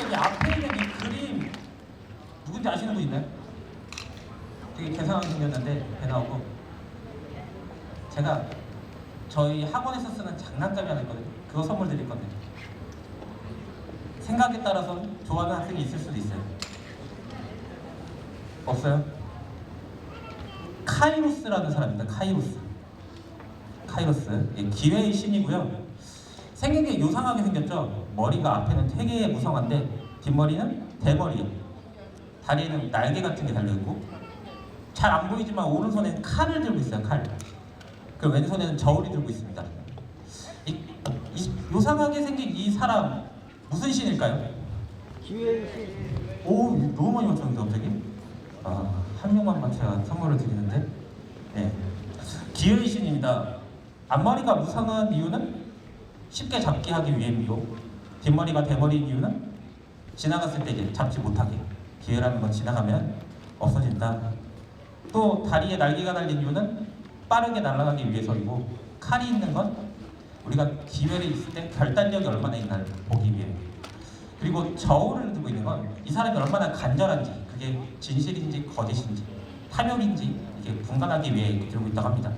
여기 앞에 있는 이 그림 누군지 아시는 분 있나요? 되게 개상하게 생겼는데 배 나오고 제가 저희 학원에서 쓰는 장난감이 하나 있거든요. 그거 선물 드릴 건데 생각에 따라서 좋아하는 학생이 있을 수도 있어요. 없어요? 카이로스라는 사람입니다. 카이로스. 예, 기회의 신이고요. 생긴 게 요상하게 생겼죠. 머리가 앞에는 되게 무성한데 뒷머리는 대머리예요. 다리에는 날개 같은 게 달려있고 잘 안 보이지만 오른손에는 칼을 들고 있어요. 칼. 그 왼손에는 저울이 들고 있습니다. 이 요상하게 생긴 이 사람 무슨 신일까요? 기회의 신. 오, 너무 많이 맞췄는데 갑자기? 한 명만 제가 선물을 드리는데 네. 기회의 신입니다. 앞머리가 무상한 이유는 쉽게 잡기 하기 위함이고 뒷머리가 대머리인 이유는 지나갔을 때 이제 잡지 못하게 기회라는 건 지나가면 없어진다. 또 다리에 날개가 달린 이유는 빠르게 날아가기 위해서이고 칼이 있는 건 우리가 기회를 있을 때 결단력이 얼마나 있나를 보기 위해 그리고 저울을 들고 있는 건 이 사람이 얼마나 간절한지 그게 진실인지 거짓인지 탐욕인지 이게 분간하기 위해 들고 있다고 합니다.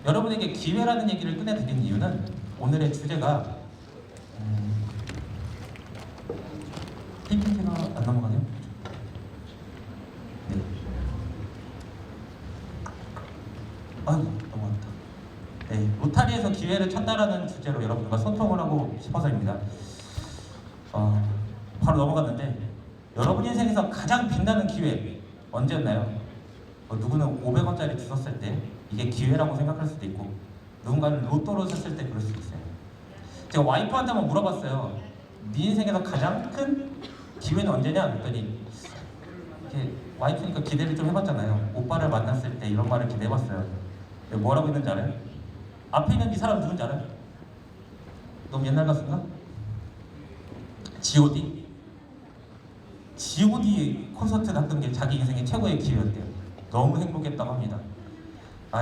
여러분에게 기회라는 얘기를 꺼내드린 이유는 오늘의 주제가 PPT가 안 넘어가네요. 네. 아이고 넘어갔다. 네, 로타리에서 기회를 찾다라는 주제로 여러분과 소통을 하고 싶어서입니다. 바로 넘어갔는데 여러분 인생에서 가장 빛나는 기회 언제였나요? 누구는 500원짜리 주웠을 때 이게 기회라고 생각할 수도 있고 누군가는 로또를 샀을 때 그럴 수도 있어요. 제가 와이프한테 한번 물어봤어요. 네 인생에서 가장 큰 기회는 언제냐? 그랬더니 이렇게 와이프니까 기대를 좀 해봤잖아요. 오빠를 만났을 때 이런 말을 기대해봤어요. 뭐라고 했는지 알아요? 앞에 있는 이 사람 누군지 알아요? 너무 옛날 가수인가? G.O.D 콘서트 갔던 게 자기 인생의 최고의 기회였대요. 너무 행복했다고 합니다.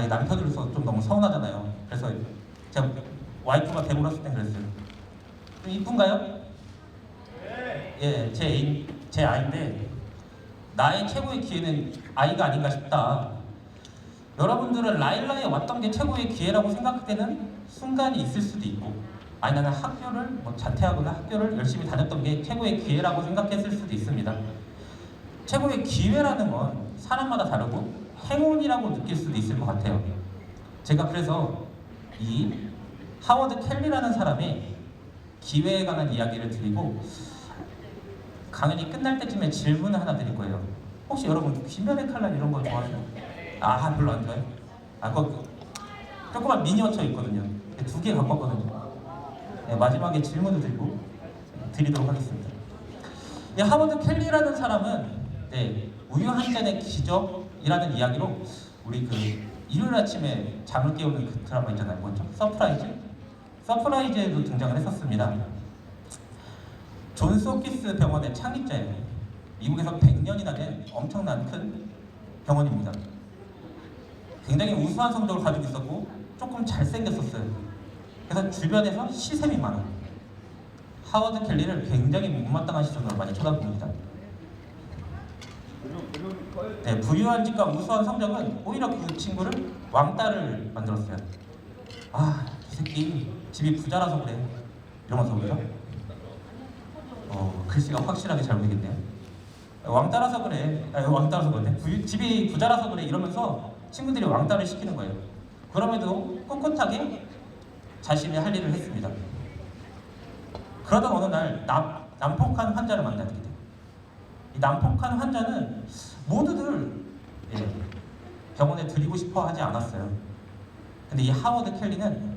이 남편으로서 좀 너무 서운하잖아요. 그래서 제가 와이프가 되물었을 땐 그랬어요. 좀 이쁜가요? 네. 예, 제 아이인데 나의 최고의 기회는 아이가 아닌가 싶다. 여러분들은 라일라에 왔던 게 최고의 기회라고 생각되는 순간이 있을 수도 있고 아니 나는 학교를 자퇴하거나 학교를 열심히 다녔던 게 최고의 기회라고 생각했을 수도 있습니다. 최고의 기회라는 건 사람마다 다르고 행운이라고 느낄 수도 있을 것 같아요. 제가 그래서 이 하워드 켈리라는 사람의 기회에 관한 이야기를 드리고 강연이 끝날 때쯤에 질문을 하나 드릴 거예요. 혹시 여러분 귀멸의 칼날 이런 거 좋아하세요? 별로 안 좋아해요? 그거 조그만 미니어처 있거든요. 2개 갖고 왔거든요. 네, 마지막에 질문을 드리도록 하겠습니다. 이 하워드 켈리라는 사람은 우유 한 잔의 기적이라는 이야기로 우리 그 일요일 아침에 잠을 깨우는 그 드라마 있잖아요. 뭐죠? 서프라이즈에도 등장을 했었습니다. 존스 홉킨스 병원의 창립자예요. 미국에서 100년이나 된 엄청난 큰 병원입니다. 굉장히 우수한 성적을 가지고 있었고 조금 잘생겼었어요. 그래서 주변에서 시샘이 많아요. 하워드 켈리를 굉장히 못마땅한 시선으로 많이 쳐다봅니다. 네, 부유한 집과 우수한 성적은 오히려 그 친구를 왕따를 만들었어요. 이 새끼 집이 부자라서 그래 이러면서 그죠? 글씨가 확실하게 잘 보이겠네요. 왕따라서 그러네. 집이 부자라서 그래 이러면서 친구들이 왕따를 시키는 거예요. 그럼에도 꿋꿋하게 자신의 할 일을 했습니다. 그러던 어느 날 난폭한 환자를 만나게 돼요. 이 난폭한 환자는 모두들 병원에 들이고 싶어 하지 않았어요. 근데 이 하워드 켈리는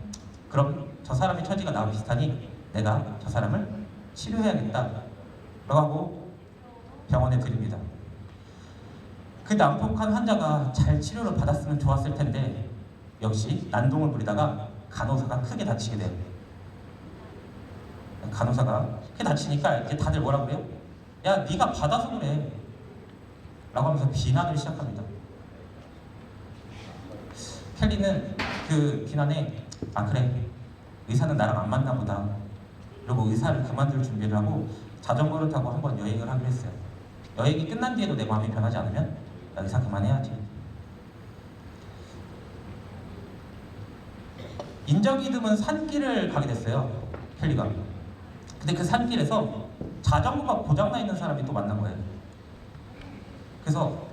그럼 저 사람의 처지가 나와 비슷하니 내가 저 사람을 치료해야겠다 라고 하고 병원에 들입니다. 그 난폭한 환자가 잘 치료를 받았으면 좋았을 텐데 역시 난동을 부리다가 간호사가 크게 다치게 돼요. 간호사가 크게 다치니까 이제 다들 뭐라 그래요? 야, 네가 받아서 그래 라고 하면서 비난을 시작합니다. 켈리는 그 비난에 그래 의사는 나랑 안 맞나 보다 이러고 의사를 그만둘 준비를 하고 자전거를 타고 한번 여행을 하기로 했어요. 여행이 끝난 뒤에도 내 마음이 변하지 않으면 여기서 그만해야지. 인적이 드문 산길을 가게 됐어요, 켈리가. 근데 그 산길에서 자전거가 고장나 있는 사람이 또 만난 거예요. 그래서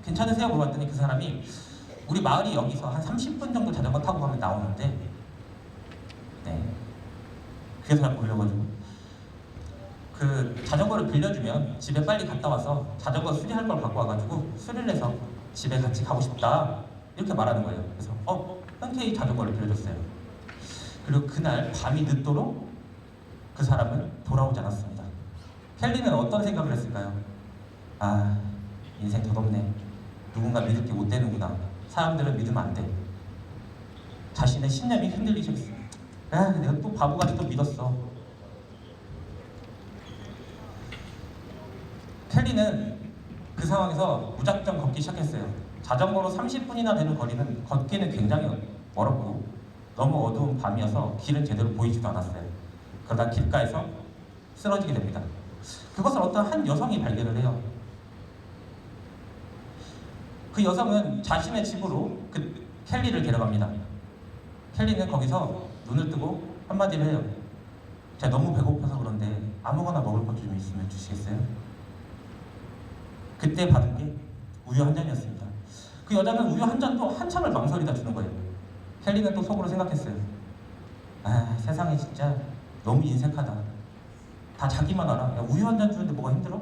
괜찮으세요? 물어봤더니 그 사람이 우리 마을이 여기서 한 30분 정도 자전거 타고 가면 나오는데, 네, 그래서 잘 보려가지고 그 자전거를 빌려주면 집에 빨리 갔다 와서 자전거 수리할 걸 갖고 와가지고 수리를 해서 집에 같이 가고 싶다, 이렇게 말하는 거예요. 그래서 흔쾌히 자전거를 빌려줬어요. 그리고 그날 밤이 늦도록 그 사람은 돌아오지 않았습니다. 켈리는 어떤 생각을 했을까요? 아, 인생 덧없네. 누군가 믿을 게 못 되는구나. 사람들은 믿으면 안 돼. 자신의 신념이 흔들리셨어요. 아, 내가 또 바보같이 또 믿었어. 켈리는 그 상황에서 무작정 걷기 시작했어요. 자전거로 30분이나 되는 거리는 걷기는 굉장히 멀었고 너무 어두운 밤이어서 길은 제대로 보이지도 않았어요. 그러다 길가에서 쓰러지게 됩니다. 그것을 어떤 한 여성이 발견을 해요. 그 여성은 자신의 집으로 그 켈리를 데려갑니다. 켈리는 거기서 눈을 뜨고 한마디를 해요. 제가 너무 배고파서 그런데 아무거나 먹을 것 좀 있으면 주시겠어요? 그때 받은 게 우유 한 잔이었습니다. 그 여자는 우유 한 잔도 한참을 망설이다 주는 거예요. 켈리는 또 속으로 생각했어요. 아, 세상에 진짜 너무 인색하다. 다 자기만 알아. 야, 우유 한 잔 주는데 뭐가 힘들어?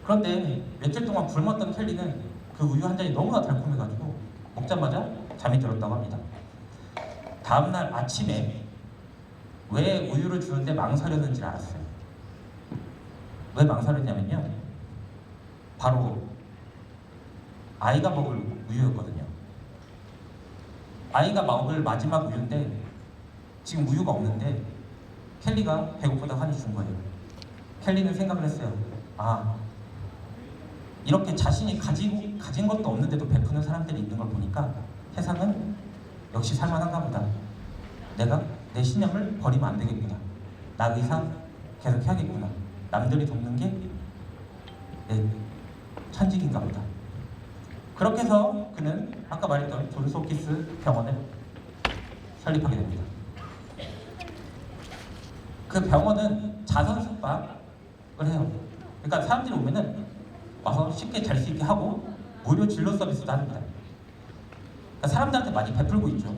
그런데 며칠 동안 굶었던 켈리는 그 우유 한 잔이 너무나 달콤해가지고 먹자마자 잠이 들었다고 합니다. 다음날 아침에 왜 우유를 주는데 망설였는지 알았어요. 왜 망설였냐면요, 바로 아이가 먹을 우유였거든요. 아이가 먹을 마지막 우유인데 지금 우유가 없는데 켈리가 배고프다고 하니 준 거예요. 켈리는 생각을 했어요. 아, 이렇게 자신이 가진 것도 없는데도 베푸는 사람들이 있는 걸 보니까 세상은 역시 살만한가 보다. 내가 내 신념을 버리면 안 되겠구나. 나 의사 계속 해야겠구나. 남들이 돕는 게 내 천직인가 보다. 그렇게 해서 그는 아까 말했던 존스 홉킨스 병원을 설립하게 됩니다. 그 병원은 자선 숙박을 해요. 그러니까 사람들이 오면은 와서 쉽게 잘 수 있게 하고 무료 진료 서비스도 합니다. 그러니까 사람들한테 많이 베풀고 있죠.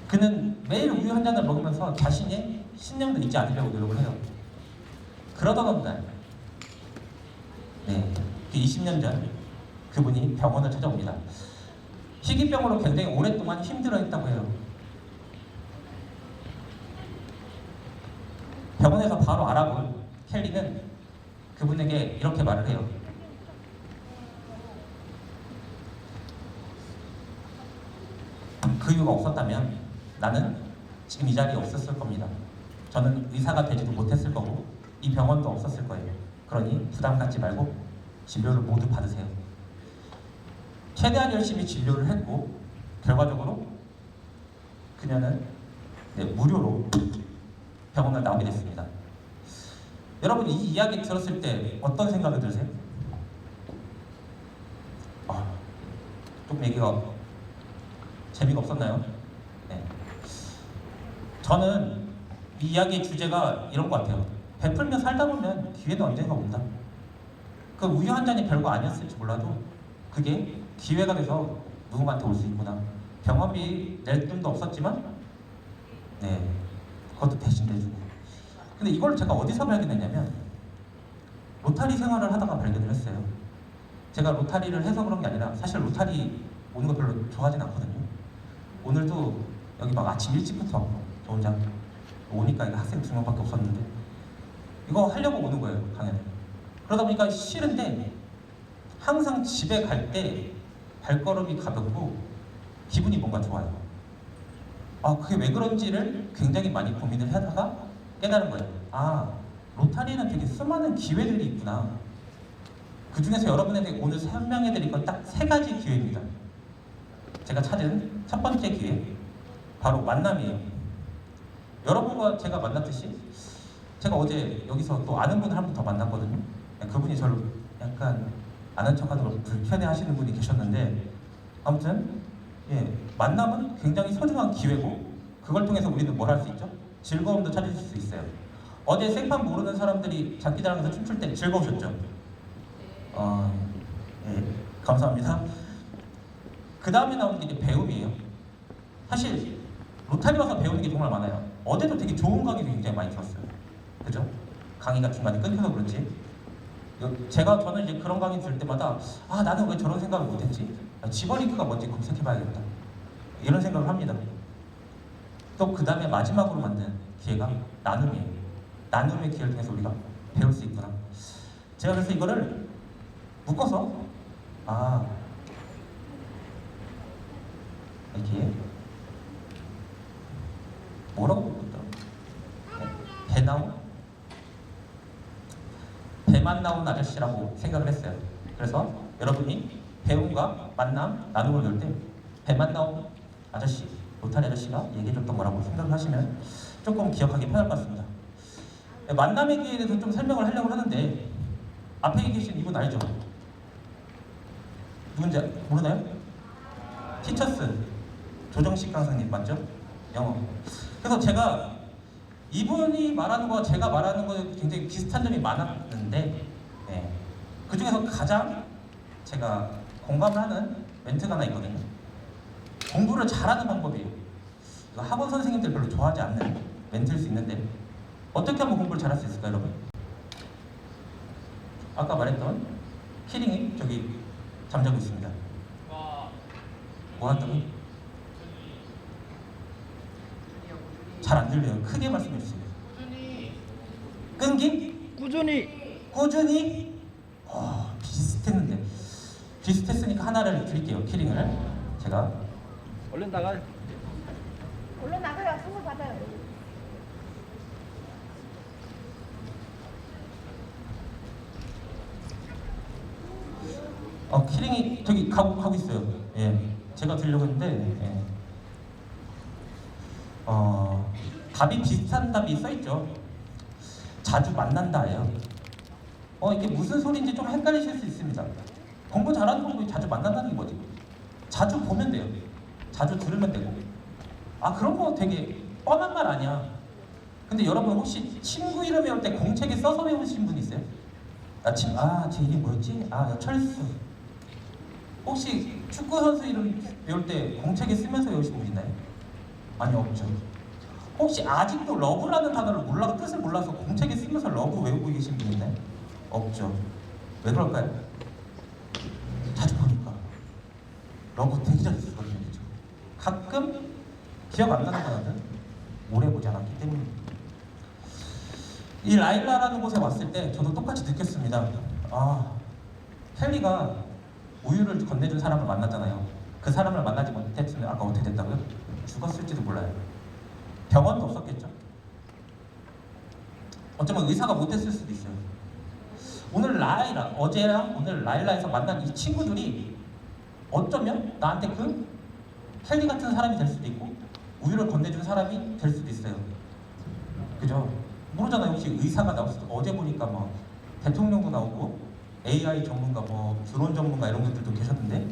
그는 매일 우유 한 잔을 먹으면서 자신의 신념도 잊지 않으려고 노력을 해요. 그러던 어느 날, 네, 20년 전 그분이 병원을 찾아옵니다. 희귀병으로 굉장히 오랫동안 힘들어했다고 해요. 병원에서 바로 알아본 켈리는 그분에게 이렇게 말을 해요. 그 이유가 없었다면 나는 지금 이 자리에 없었을 겁니다. 저는 의사가 되지도 못했을 거고 이 병원도 없었을 거예요. 그러니 부담 갖지 말고 진료를 모두 받으세요. 최대한 열심히 진료를 했고 결과적으로 그녀는 무료로 병원을 나오게 됐습니다. 여러분, 이 이야기 들었을 때 어떤 생각이 드세요? 조금 얘기가 재미가 없었나요? 네. 저는 이 이야기의 주제가 이런 것 같아요. 베풀며 살다 보면 기회는 언젠가 온다. 그 우유 한 잔이 별거 아니었을지 몰라도 그게 기회가 돼서 누군가한테 올 수 있구나. 병원비 낼 돈도 없었지만 네, 그것도 대신 내주고. 근데 이걸 제가 어디서 발견했냐면 로타리 생활을 하다가 발견을 했어요. 제가 로타리를 해서 그런 게 아니라 사실 로타리 오는 거 별로 좋아하진 않거든요. 오늘도 여기 막 아침 일찍부터 저 혼자 오니까 학생 2명밖에 없었는데 이거 하려고 오는 거예요, 강연을. 그러다 보니까 싫은데 항상 집에 갈 때 발걸음이 가볍고 기분이 뭔가 좋아요. 그게 왜 그런지를 굉장히 많이 고민을 하다가 깨달은 거예요. 로타리는 되게 수많은 기회들이 있구나. 그 중에서 여러분에게 오늘 설명해드릴 건 딱 3가지 기회입니다. 제가 찾은 첫 번째 기회, 바로 만남이에요. 여러분과 제가 만났듯이 제가 어제 여기서 또 아는 분을 한 분 더 만났거든요. 그분이 저를 약간 아는 척하는 걸 불편해하시는 분이 계셨는데 아무튼 만남은 굉장히 소중한 기회고 그걸 통해서 우리는 뭘 할 수 있죠? 즐거움도 찾을 수 있어요. 어제 생판 모르는 사람들이 장기자랑에서 춤출 때 즐거우셨죠? 감사합니다. 그 다음에 나오는 게 이제 배움이에요. 사실 로타리 와서 배우는 게 정말 많아요. 어제도 되게 좋은 강의도 굉장히 많이 들었어요. 그죠? 강의가 중간에 끊겨서 그렇지. 저는 이제 그런 강의 들을 때마다 나는 왜 저런 생각을 못했지? 지버링크가 뭔지 검색해봐야겠다. 이런 생각을 합니다. 또 그 다음에 마지막으로 만든 기회가 나눔이에요. 나눔의 기회를 통해서 우리가 배울 수 있구나. 제가 그래서 이거를 묶어서 이렇게 뭐라고 묶었더라? 배나온? 배만 나온 아저씨라고 생각을 했어요. 그래서 여러분이 배움과 만남, 나눔을 열 때 배만 나온 아저씨, 로타리 아저씨가 얘기해줬던 거라고 생각을 하시면 조금 기억하기 편할 것 같습니다. 만남의 기회에 대해서 좀 설명을 하려고 하는데 앞에 계신 이분 알죠? 누군지 모르나요? 티처스 조정식 강사님 맞죠? 영어. 그래서 제가 이분이 말하는 거와 제가 말하는 거에 굉장히 비슷한 점이 많았는데 그 중에서 가장 제가 공감을 하는 멘트가 하나 있거든요. 공부를 잘하는 방법이에요. 이거 학원 선생님들 별로 좋아하지 않는 멘트일 수 있는데 어떻게 하면 공부를 잘할 수 있을까요, 여러분? 아까 말했던 키링이 저기 잠자고 있습니다. 뭐 한다고? 잘 안 들려요. 크게 말씀해 주세요. 끈기? 꾸준히? 비슷했는데 비슷했으니까 하나를 드릴게요. 키링을 제가 얼른 나가요. 얼른 나가요. 선물 받아요. 키링이 저기 가고 있어요. 제가 드리려고 했는데 답이 비슷한 답이 써있죠. 자주 만난다예요. 이게 무슨 소리인지 좀 헷갈리실 수 있습니다. 공부 잘하는 방법이 자주 만난다는 게 뭐지? 자주 보면 돼요. 자주 들으면 되고. 그런 거 되게 뻔한 말 아니야. 근데 여러분 혹시 친구 이름 외울 때 공책에 써서 외우신 분 있어요? 제 이름이 뭐였지? 철수. 혹시 축구 선수 이름 외울 때 공책에 쓰면서 외우신 분 있나요? 아니, 없죠. 혹시 아직도 러브라는 단어를 뜻을 몰라서 공책에 쓰면서 러브 외우고 계신 분 있나요? 없죠. 왜 그럴까요? 자주 보니까 러브 되게 잘 쓰거든요. 그렇죠? 가끔 기억 안 나는 거는 오래 보지 않았기 때문입니다. 이 라일라라는 곳에 왔을 때 저도 똑같이 느꼈습니다. 켈리가 우유를 건네준 사람을 만났잖아요. 그 사람을 만나지 못했으면 아까 어떻게 됐다고요? 죽었을지도 몰라요. 병원도 없었겠죠. 어쩌면 의사가 못했을 수도 있어요. 어제랑 오늘 라일라에서 만난 이 친구들이 어쩌면 나한테 그 켈리 같은 사람이 될 수도 있고 우유를 건네준 사람이 될 수도 있어요. 그죠? 모르잖아요. 혹시 의사가 나올 수도. 어제 보니까 대통령도 나오고 AI 전문가, 드론 전문가 이런 분들도 계셨는데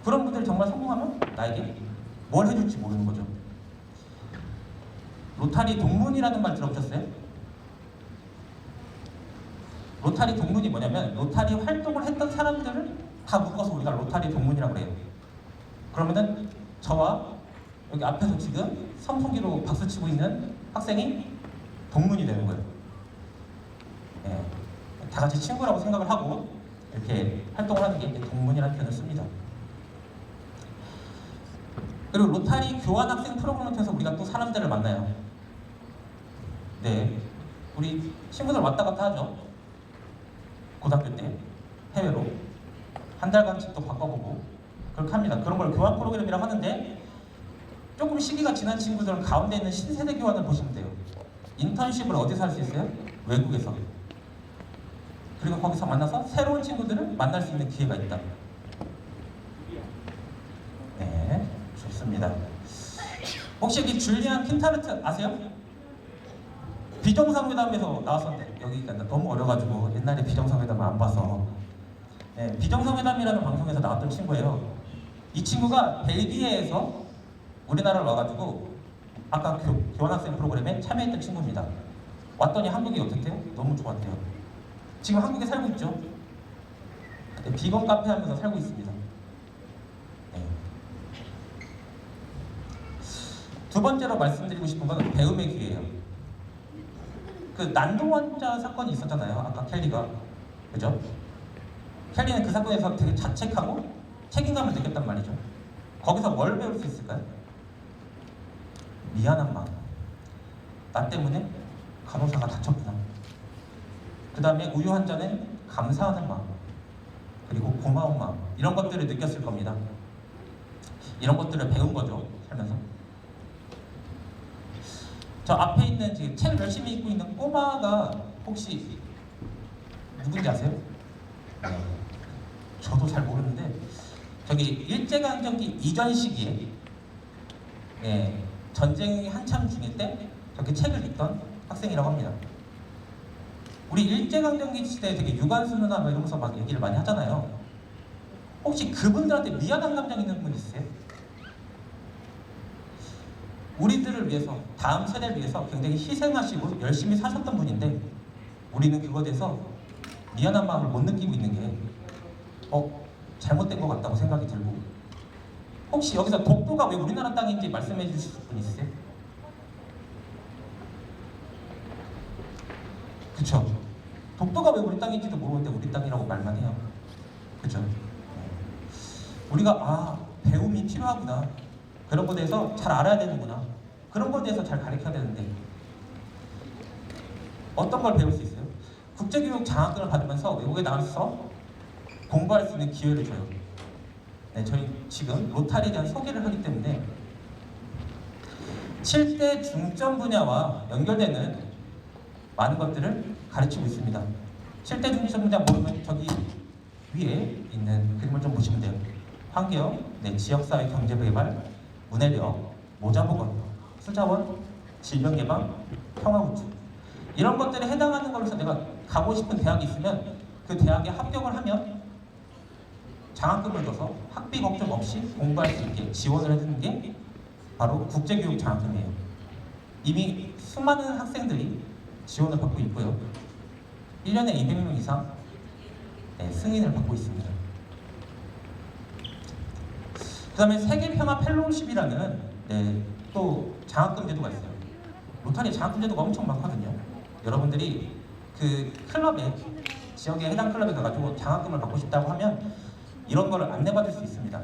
그런 분들이 정말 성공하면 나에게 뭘 해줄지 모르는 거죠. 로타리 동문이라는 말 들어보셨어요? 로타리 동문이 뭐냐면 로타리 활동을 했던 사람들을 다 묶어서 우리가 로타리 동문이라고 해요. 그러면은 저와 여기 앞에서 지금 선풍기로 박수치고 있는 학생이 동문이 되는 거예요. 다 같이 친구라고 생각을 하고 이렇게 활동을 하는 게 동문이라는 표현을 씁니다. 그리고 로타리 교환학생 프로그램을 통해서 우리가 또 사람들을 만나요. 우리 친구들 왔다 갔다 하죠. 고등학교 때 해외로 한 달간씩 또 바꿔보고 그렇게 합니다. 그런 걸 교환 프로그램이라고 하는데 조금 시기가 지난 친구들은 가운데 있는 신세대 교환을 보시면 돼요. 인턴십을 어디서 할 수 있어요? 외국에서. 그리고 거기서 만나서 새로운 친구들을 만날 수 있는 기회가 있다. 좋습니다. 혹시 여기 줄리안 킨타르트 아세요? 비정상회담에서 나왔었는데 여기가 너무 어려가지고 옛날에 비정상회담을 안 봐서 비정상회담이라는 방송에서 나왔던 친구예요. 이 친구가 벨기에에서 우리나라를 와가지고 아까 교환학생 프로그램에 참여했던 친구입니다. 왔더니 한국이 어땠대요? 너무 좋았대요. 지금 한국에 살고 있죠. 비건 카페 하면서 살고 있습니다. 두 번째로 말씀드리고 싶은 건 배움의 기회예요. 그 난도환자 사건이 있었잖아요. 아까 켈리가. 그죠? 켈리는 그 사건에서 되게 자책하고 책임감을 느꼈단 말이죠. 거기서 뭘 배울 수 있을까요? 미안한 마음. 나 때문에 간호사가 다쳤구나. 그 다음에 우유 환자는 감사하는 마음. 그리고 고마운 마음. 이런 것들을 느꼈을 겁니다. 이런 것들을 배운 거죠. 살면서. 저 앞에 있는 지금 책 열심히 읽고 있는 꼬마가 혹시 누군지 아세요? 저도 잘 모르는데 저기 일제강점기 이전 시기에 전쟁이 한참 중일 때 저렇게 책을 읽던 학생이라고 합니다. 우리 일제강점기 시대에 되게 유관순 누나 뭐 이러면서 막 얘기를 많이 하잖아요. 혹시 그분들한테 미안한 감정 있는 분 있으세요? 우리들을 위해서, 다음 세대를 위해서 굉장히 희생하시고 열심히 사셨던 분인데 우리는 그거에 대해서 미안한 마음을 못 느끼고 있는 게 잘못된 것 같다고 생각이 들고, 혹시 여기서 독도가 왜 우리나라 땅인지 말씀해 주실 분 있으세요? 그쵸? 독도가 왜 우리 땅인지도 모르는데 우리 땅이라고 말만 해요. 그쵸? 우리가 배움이 필요하구나, 그런 것에 대해서 잘 알아야 되는구나, 그런 것에 대해서 잘 가르쳐야 되는데 어떤 걸 배울 수 있어요? 국제교육 장학금을 받으면서 외국에 나가서 공부할 수 있는 기회를 줘요. 저희 지금 로타리에 대한 소개를 하기 때문에 7대 중점 분야와 연결되는 많은 것들을 가르치고 있습니다. 7대 중점 분야 모르면 저기 위에 있는 그림을 좀 보시면 돼요. 환경, 지역사회 경제개발, 문해력, 모자보건, 수자원, 질병예방, 평화우주, 이런 것들에 해당하는 걸로서 내가 가고 싶은 대학이 있으면 그 대학에 합격을 하면 장학금을 줘서 학비 걱정 없이 공부할 수 있게 지원을 해주는 게 바로 국제교육 장학금이에요. 이미 수많은 학생들이 지원을 받고 있고요. 1년에 200명 이상 승인을 받고 있습니다. 그 다음에 세계평화 펠로우십이라는 또 장학금 제도가 있어요. 로타리 장학금 제도가 엄청 많거든요. 여러분들이 그 클럽에, 지역의 해당 클럽에 가가지고 장학금을 받고 싶다고 하면 이런 거를 안내받을 수 있습니다.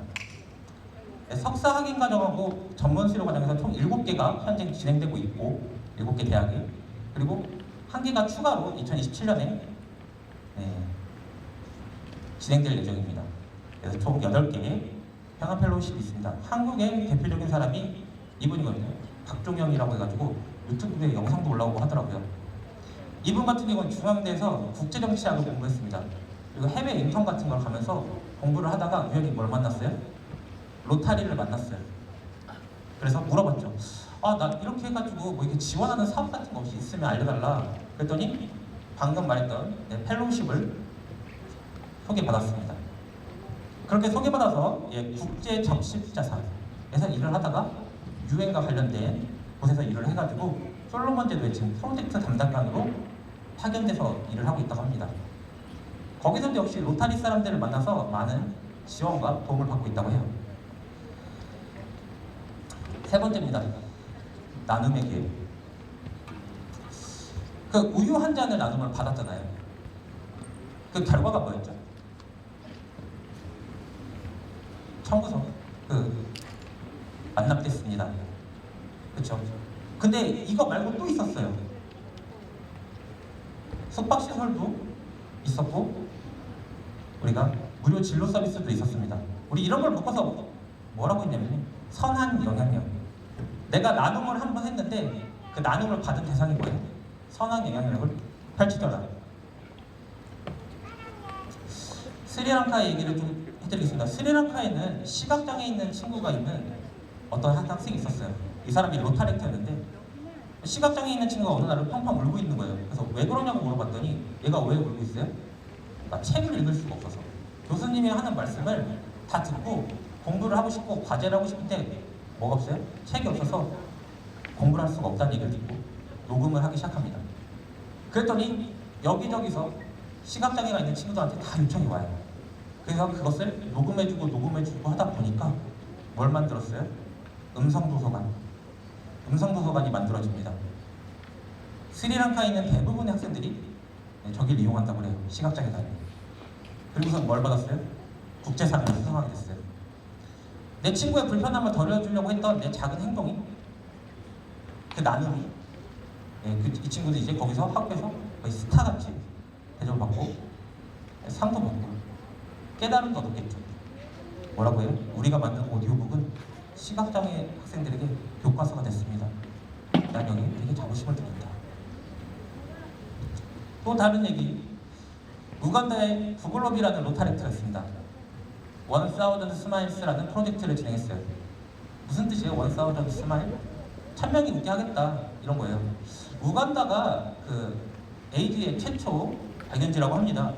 석사 학위 과정하고 전문 수료 과정에서 총 7개가 현재 진행되고 있고, 7개 대학에, 그리고 1개가 추가로 2027년에 진행될 예정입니다. 그래서 총 8개의 평화 펠로우십이 있습니다. 한국의 대표적인 사람이 이분이거든요. 박종영이라고 해가지고 유튜브에 영상도 올라오고 하더라고요. 이분 같은 경우는 중앙대에서 국제정치학을 공부했습니다. 그리고 해외 인턴 같은 걸 가면서 공부를 하다가 우연히 뭘 만났어요? 로타리를 만났어요. 그래서 물어봤죠. 나 이렇게 해가지고 뭐 이렇게 지원하는 사업 같은 거 혹시 있으면 알려달라. 그랬더니 방금 말했던 펠로우십을 소개받았습니다. 그렇게 소개받아서 국제 적십자사에서 일을 하다가 유엔과 관련된 곳에서 일을 해가지고 솔로몬 제도의 지금 프로젝트 담당관으로 파견돼서 일을 하고 있다고 합니다. 거기서도 역시 로타리 사람들을 만나서 많은 지원과 도움을 받고 있다고 해요. 세 번째입니다. 나눔의 기회. 그 우유 한 잔을 나눔을 받았잖아요. 그 결과가 뭐였죠? 청구서 만납됐습니다. 그렇죠? 근데 이거 말고 또 있었어요. 숙박시설도 있었고 우리가 무료 진로 서비스도 있었습니다. 우리 이런 걸 묶어서 뭐라고 했냐면 선한 영향력. 내가 나눔을 한 번 했는데 그 나눔을 받은 대상이 뭐예요? 선한 영향력을 펼치더라. 스리랑카 얘기를 좀 해드리겠습니다. 스리랑카에는 시각장애 있는 친구가 있는 어떤 한 학생이 있었어요. 이 사람이 로타렉트였는데 시각장애 있는 친구가 어느 날은 펑펑 울고 있는 거예요. 그래서 왜 그러냐고 물어봤더니 얘가 왜 울고 있어요? 나 책을 읽을 수가 없어서. 교수님이 하는 말씀을 다 듣고 공부를 하고 싶고 과제를 하고 싶을 때 뭐가 없어요? 책이 없어서 공부를 할 수가 없다는 얘기를 듣고 녹음을 하기 시작합니다. 그랬더니 여기저기서 시각장애가 있는 친구들한테 다 요청이 와요. 그래서 그것을 녹음해주고 하다 보니까 뭘 만들었어요? 음성도서관. 음성도서관이 만들어집니다. 스리랑카에 있는 대부분의 학생들이 저기를 이용한다고 해요. 시각장애다. 그리고서 뭘 받았어요? 국제상을 수상하게 됐어요. 내 친구의 불편함을 덜어주려고 했던 내 작은 행동이, 그 나눔이, 이 친구도 이제 거기서 학교에서 거의 스타같이 대접을 받고 상도 받고 깨달음도 얻었겠죠. 뭐라고 해요? 우리가 만든 오디오북은 시각장애 학생들에게 교과서가 됐습니다. 난 여기 되게 자부심을 느낀다. 또 다른 얘기, 우간다의 구글럽이라는 로타렉트가 있습니다. 1000 스마일스라는 프로젝트를 진행했어요. 무슨 뜻이에요? 1000 스마일? 1000명이 웃게 하겠다 이런 거예요. 우간다가 그 에이즈의 최초 발견지라고 합니다.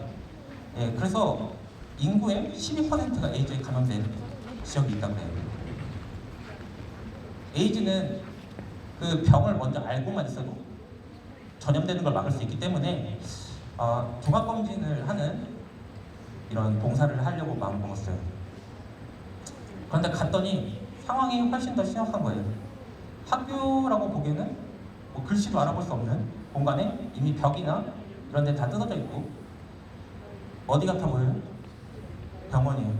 그래서 인구의 12%가 에이즈에 감염된 지역이 있다고 해요. 에이즈는 그 병을 먼저 알고만 있어도 전염되는 걸 막을 수 있기 때문에 종합검진을 하는 이런 봉사를 하려고 마음먹었어요. 그런데 갔더니 상황이 훨씬 더 심각한 거예요. 학교라고 보기에는 뭐 글씨도 알아볼 수 없는 공간에 이미 벽이나 이런 데 다 뜯어져 있고 어디 같아 보여요? 병원이에요.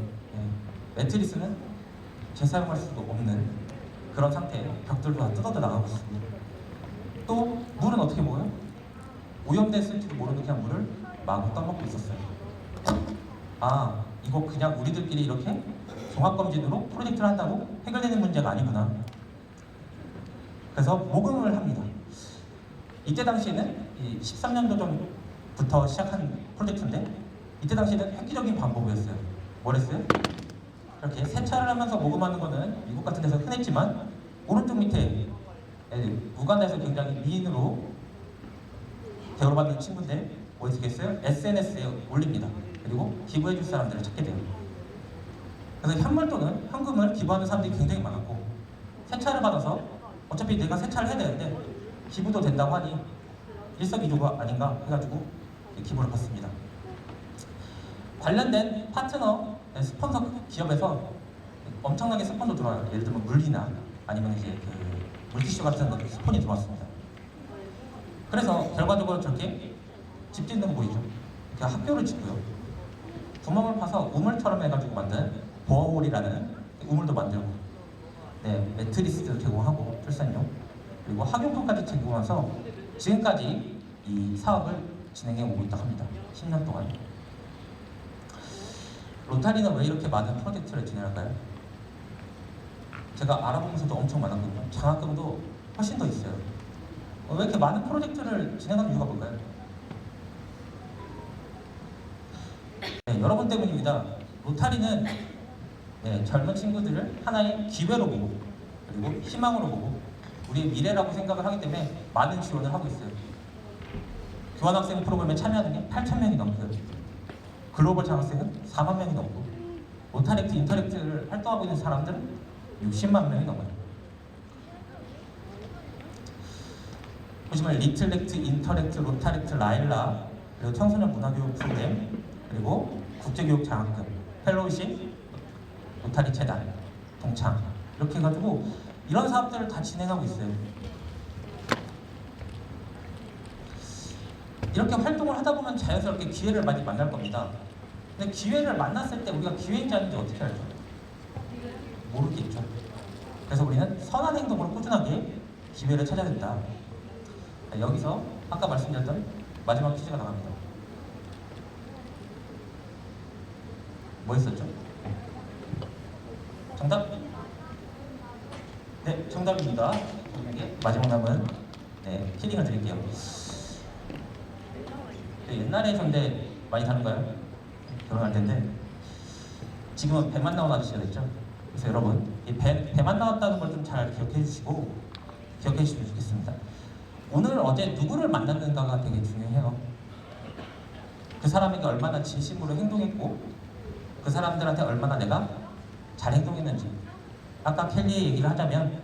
매트리스는 재사용할 수도 없는 그런 상태에 벽들도 다 뜯어져 나가고 있습니다. 또 물은 어떻게 먹어요? 오염됐을지도 모르는 그냥 물을 마구 떠먹고 있었어요. 아, 이거 그냥 우리들끼리 이렇게 종합검진으로 프로젝트를 한다고 해결되는 문제가 아니구나. 그래서 모금을 합니다. 이때 당시에는 13년도 전부터 시작한 프로젝트인데 이때 당시에는 획기적인 방법이었어요. 뭘 했어요? 이렇게 세차를 하면서 모금하는 거는 미국 같은 데서 흔했지만 오른쪽 밑에 우간다에서 굉장히 미인으로 대우받는 친구인데 뭐 했겠어요? SNS에 올립니다. 그리고 기부해줄 사람들을 찾게 돼요. 그래서 현물 또는 현금을 기부하는 사람들이 굉장히 많았고 세차를 받아서 어차피 내가 세차를 해야 되는데 기부도 된다고 하니 일석이조가 아닌가 해가지고 기부를 받습니다. 관련된 파트너, 스폰서 기업에서 엄청나게 스폰도 들어와요. 예를 들면 물리나 아니면 이제 그 물티슈 같은 거 스폰이 들어왔습니다. 그래서 결과적으로 저렇게 집 짓는 거 보이죠? 이렇게 학교를 짓고요. 구멍을 파서 우물처럼 해가지고 만든 보어홀이라는 우물도 만들고, 매트리스도 제공하고 출산용 그리고 학용품까지 제공해서 지금까지 이 사업을 진행해 오고 있다고 합니다. 10년 동안. 로타리는 왜 이렇게 많은 프로젝트를 진행할까요? 제가 알아보면서도 엄청 많았거든요. 장학금도 훨씬 더 있어요. 왜 이렇게 많은 프로젝트를 진행하는 이유가 뭘까요? 여러분 때문입니다. 로타리는 젊은 친구들을 하나의 기회로 보고 그리고 희망으로 보고 우리의 미래라고 생각을 하기 때문에 많은 지원을 하고 있어요. 교환학생 프로그램에 참여하는 게 8,000명이 넘고요. 글로벌 장학생은 4만 명이 넘고 로타렉트, 인터렉트를 활동하고 있는 사람들은 60만 명이 넘어요. 보시면 리틀렉트, 인터렉트, 로타렉트, 라일라 그리고 청소년 문화교육 프로그램 그리고 국제교육 장학금, 펠로우십, 로타리 재단, 동창 이렇게 해가지고 이런 사업들을 다 진행하고 있어요. 이렇게 활동을 하다 보면 자연스럽게 기회를 많이 만날 겁니다. 근데 기회를 만났을 때 우리가 기회인지 아닌지 어떻게 알죠? 모르겠죠. 그래서 우리는 선한 행동으로 꾸준하게 기회를 찾아야 된다. 여기서 아까 말씀드렸던 마지막 퀴즈가 나갑니다. 뭐 했었죠? 정답? 네, 정답입니다. 마지막 남은 키링을 드릴게요. 옛날에 전데 많이 다른가요? 결혼할 텐데 지금은 배만 나온 아저씨가 됐죠. 그래서 여러분 이 배만 나왔다는 걸 좀 잘 기억해 주시고 기억해 주시면 좋겠습니다. 오늘 어제 누구를 만났는가가 되게 중요해요. 그 사람에게 얼마나 진심으로 행동했고 그 사람들한테 얼마나 내가 잘 행동했는지. 아까 켈리의 얘기를 하자면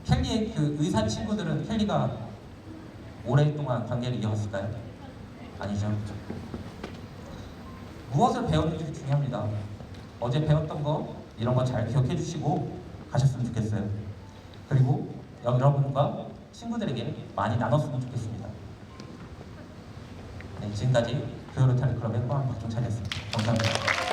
켈리의 그 의사 친구들은 켈리가 오랫동안 관계를 이어갔을까요? 아니죠. 무엇을 배웠는지 중요합니다. 어제 배웠던 거 이런 거 잘 기억해 주시고 가셨으면 좋겠어요. 그리고 여러분과 친구들에게 많이 나눴으면 좋겠습니다. 네, 지금까지 교요로타리 클럽의 호황 박종찬이었습니다. 감사합니다.